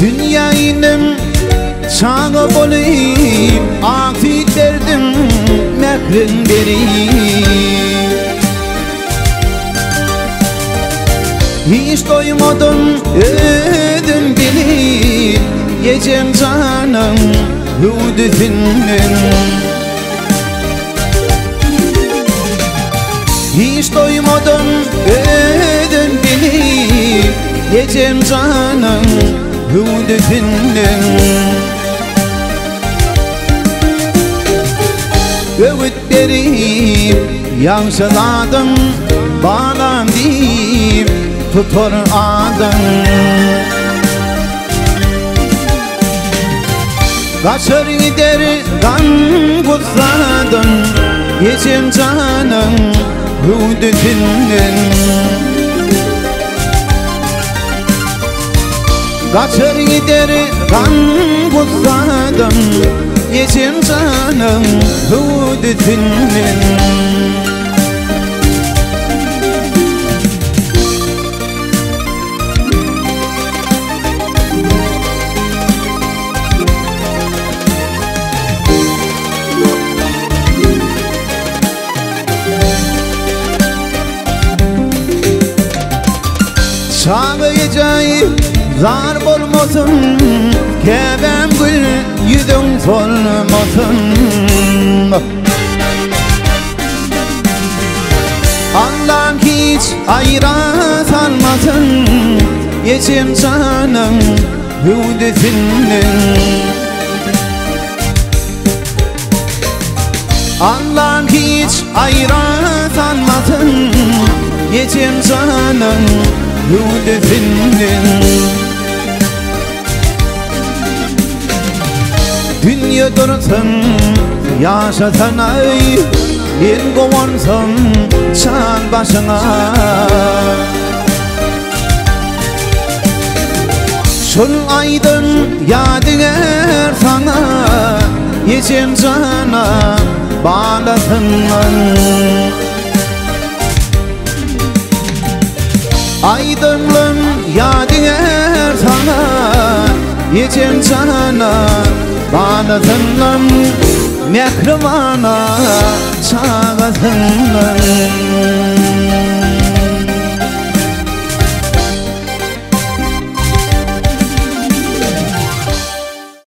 Dünyayının çağı olayım, afiyet derdim mehrin vereyim. Hiç doymadım ödüm beni, yiyeceğim canım hudutinden. Hiç doymadım ödüm beni, yiyeceğim canım hudutinden. Öğüt verip yansıladım, bağlan deyip tutar adım. Kaçır gider kan kutsadım, yiyeceğim canım hudutinden. Kaçır gider kan kutsadım, yiyeceğim canım hudutinden. Çağıyacağım zar bolmasın, kebem gül yüzün solmasın. Allah'ım hiç ayra salmasın, yiyeceğim canım hudutinden. Allah'ım hiç ayra salmasın, yiyeceğim canım hudutinden. Dünya dursun yaşatan ay, en kovansın çal başına. Şol aydın yadigar sana, yiyeceğim cana bağlasınlar. Aydınlığın yadigar sana, yiyeceğim cana bağlasınlar. Mehribana çağırsınlar.